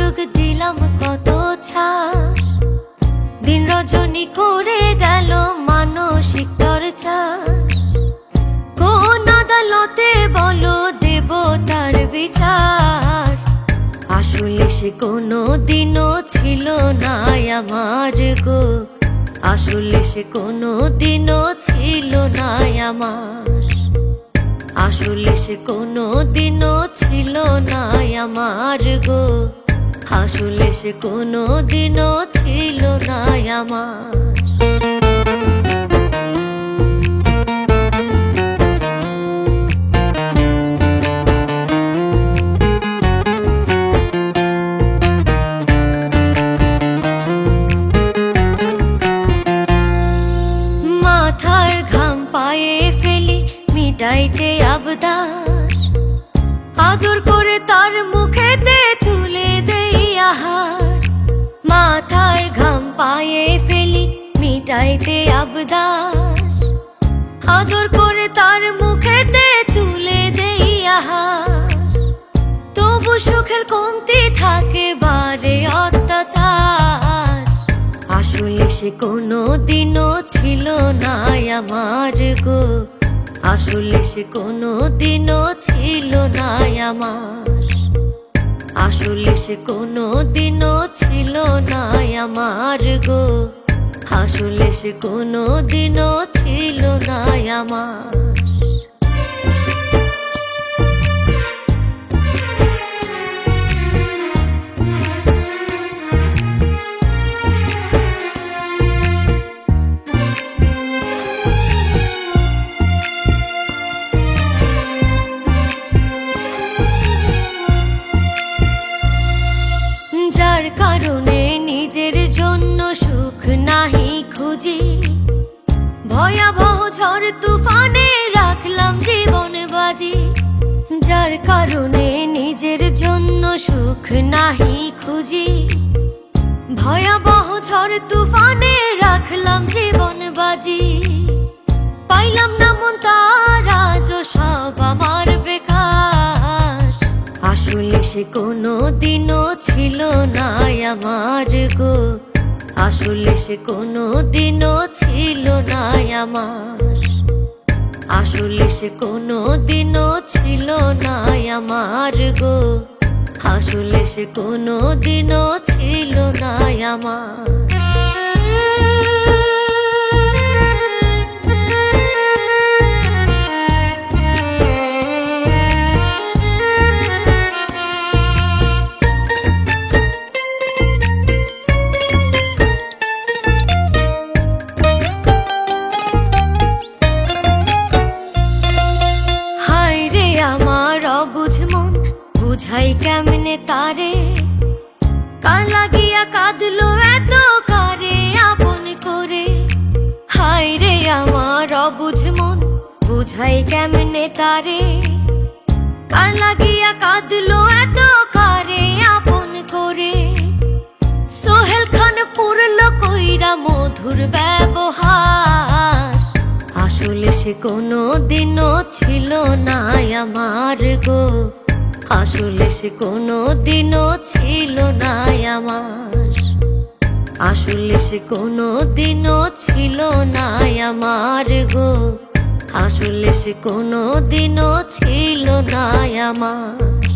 সুযোগ দিলাম কত ছাড়, দিন রজনী করে গেল মানসিক চর্চার। কোন আদালতে বলো দেব তার বিচার, আসলে সে কোনো দিনও ছিল না আমার গো, আসলে সে কোনো দিনও ছিল না আমার, আসলে সে কোনো দিনও ছিল না আমার গো, আসলে সে কোনো দিনও ছিল না আমার। মাথার ঘাম পায়ে ফেলি মিটাইতে আবদার, আদর করে তার মুখেতে তুলে দেই আহার। মাথার ঘাম পায়ে ফেলি মিটাইতে আবদার, আদর করে তার মুখেতে তুলে দেই আহার। তবু সুখের কমতি থাকে বারে অত্যাচার, আসলে সে কোনো দিনও ছিল না আমার গো, আসলে সে কোনো দিনও ছিল না আমার, আসলে সে কোনো দিনও ছিল না আমার গো, আসলে সে কোনো দিনও ছিল না আমার। যার কারণে নিজের জন্য সুখ নাহি খুঁজি, ভয়াবহ ঝড় তুফানে রাখলাম জীবন বাজি। যার কারণে নিজের জন্য সুখ নাহি খুঁজি, ভয়াবহ ঝড় তুফানে রাখলাম জীবন বাজি। পাইলাম না মন তার আজও সব আমার বেকার, আসলে সে কোনো দিনও ছিল না আমার গো, আসলে সে কোনো দিনও ছিল না আমার, আসলে সে কোনো দিনও ছিল না আমার গো, আসলে সে কোনো দিনও ছিল না আমার। বুঝাই কেমনে তারে, কার লাগিয়া কাঁদলো এত কারে আপন করে। হায় রে আমার অবুঝ মন, বুঝাই কেমনে তারে, কার লাগিয়া কাঁদলো এত কারে আপন করে। সোহেল খান পুরলো কইরা মধুর ব্যবহার, আসলে সে কোনো দিনও ছিল না আমার গো, আসলে সে কোনো দিনও ছিল না আমার, আসলে সে কোনো দিনও ছিল না আমার গো, আসলে সে কোনো দিনও ছিল না আমার।